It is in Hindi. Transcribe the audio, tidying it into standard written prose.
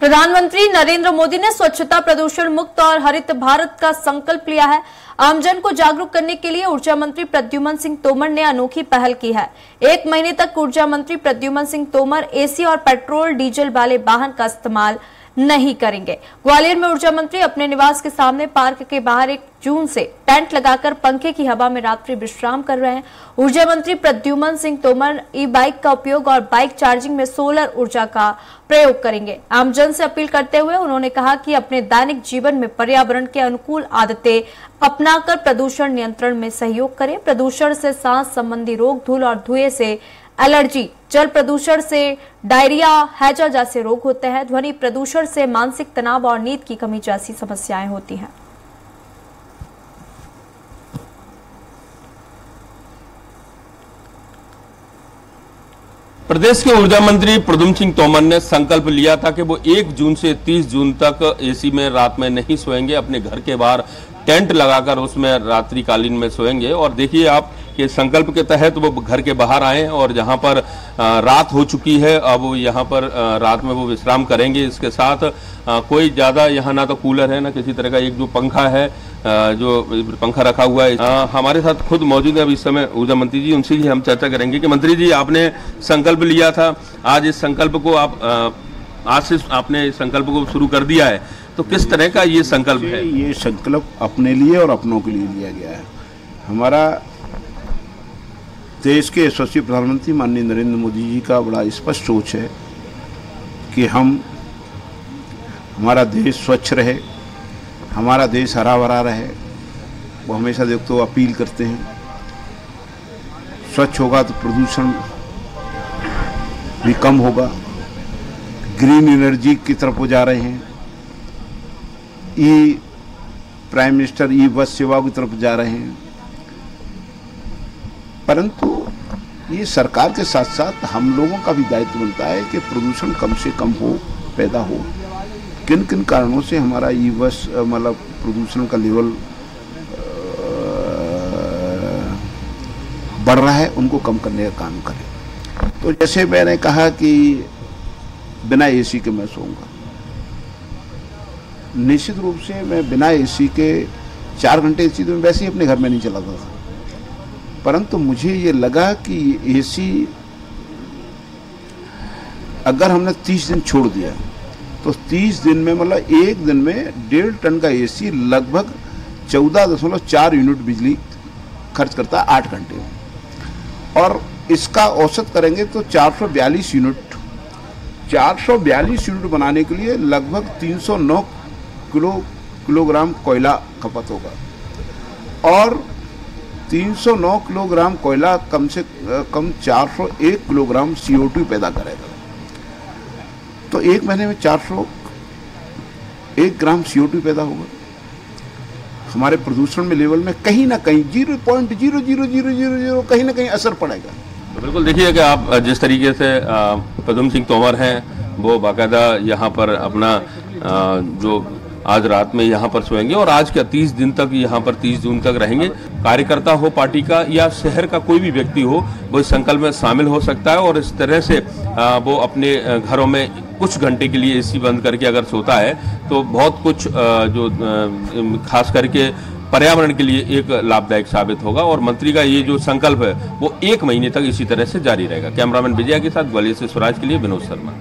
प्रधानमंत्री नरेंद्र मोदी ने स्वच्छता, प्रदूषण मुक्त और हरित भारत का संकल्प लिया है। आमजन को जागरूक करने के लिए ऊर्जा मंत्री प्रद्युमन सिंह तोमर ने अनोखी पहल की है। 1 महीने तक ऊर्जा मंत्री प्रद्युमन सिंह तोमर एसी और पेट्रोल डीजल वाले वाहन का इस्तेमाल नहीं करेंगे। ग्वालियर में ऊर्जा मंत्री अपने निवास के सामने पार्क के बाहर 1 जून से टेंट लगाकर पंखे की हवा में रात्रि विश्राम कर रहे हैं। ऊर्जा मंत्री प्रद्युमन सिंह तोमर ई बाइक का उपयोग और बाइक चार्जिंग में सोलर ऊर्जा का प्रयोग करेंगे। आमजन से अपील करते हुए उन्होंने कहा कि अपने दैनिक जीवन में पर्यावरण के अनुकूल आदतें अपनाकर प्रदूषण नियंत्रण में सहयोग करें। प्रदूषण से सांस संबंधी रोग, धूल और धुएं से एलर्जी, जल प्रदूषण से डायरिया, हैजा जैसे रोग होते हैं। ध्वनि प्रदूषण से मानसिक तनाव और नींद की कमी जैसी समस्याएं होती हैं। प्रदेश के ऊर्जा मंत्री प्रद्युमन सिंह तोमर ने संकल्प लिया था कि वो 1 जून से 30 जून तक एसी में रात में नहीं सोएंगे, अपने घर के बाहर टेंट लगाकर उसमें रात्रिकालीन में सोएंगे। और देखिए आप कि संकल्प के तहत वो घर के बाहर आए और जहां पर रात हो चुकी है, अब यहाँ पर रात में वो विश्राम करेंगे। इसके साथ कोई ज़्यादा यहाँ ना तो कूलर है ना किसी तरह का, एक जो पंखा है, जो पंखा रखा हुआ है। हमारे साथ खुद मौजूद है अब इस समय ऊर्जा मंत्री जी, उनसे ही हम चर्चा करेंगे कि मंत्री जी आपने संकल्प लिया था, आज इस संकल्प को आज से आपने इस संकल्प को शुरू कर दिया है, तो किस तरह का ये संकल्प है? ये संकल्प अपने लिए और अपनों के लिए लिया गया है। हमारा देश के यशस्वी प्रधानमंत्री माननीय नरेंद्र मोदी जी का बड़ा स्पष्ट सोच है कि हमारा देश स्वच्छ रहे, हमारा देश हरा भरा रहे। वो हमेशा देखो अपील करते हैं, स्वच्छ होगा तो प्रदूषण भी कम होगा, ग्रीन एनर्जी की तरफ वो जा रहे हैं, प्राइम मिनिस्टर ई बस सेवाओं की तरफ जा रहे हैं। परंतु ये सरकार के साथ साथ हम लोगों का भी दायित्व बनता है कि प्रदूषण कम से कम हो, पैदा हो। किन किन कारणों से हमारा ई बस मतलब प्रदूषण का लेवल बढ़ रहा है, उनको कम करने का काम करें। तो जैसे मैंने कहा कि बिना एसी के मैं सोऊंगा, निश्चित रूप से मैं बिना एसी के 4 घंटे एसी तो मैं वैसे ही अपने घर में नहीं चलाता था, परंतु मुझे ये लगा कि एसी अगर हमने 30 दिन छोड़ दिया तो 30 दिन में मतलब 1 दिन में 1.5 टन का एसी लगभग 14.4 यूनिट बिजली खर्च करता है 8 घंटे में। और इसका औसत करेंगे तो 442 यूनिट बनाने के लिए लगभग 309 किलोग्राम कोयला खपत होगा और 309 किलोग्राम कोयला कम से कम 401 किलोग्राम CO2 पैदा करेगा। तो 1 महीने में 401 ग्राम CO2 पैदा होगा। हमारे प्रदूषण में लेवल में कहीं ना कहीं 0.00000 कहीं ना कहीं असर पड़ेगा। तो बिल्कुल देखिए कि आप जिस तरीके से प्रद्युमन सिंह तोमर हैं वो बाकायदा यहाँ पर अपना जो आज रात में यहाँ पर सोएंगे और आज क्या 30 दिन तक यहाँ पर 30 जून तक रहेंगे। कार्यकर्ता हो पार्टी का या शहर का कोई भी व्यक्ति हो, वो इस संकल्प में शामिल हो सकता है और इस तरह से वो अपने घरों में कुछ घंटे के लिए एसी बंद करके अगर सोता है तो बहुत कुछ जो खास करके पर्यावरण के लिए एक लाभदायक साबित होगा। और मंत्री का ये जो संकल्प है वो 1 महीने तक इसी तरह से जारी रहेगा। कैमरामैन विजया के साथ ग्वालियर से स्वराज के लिए विनोद शर्मा।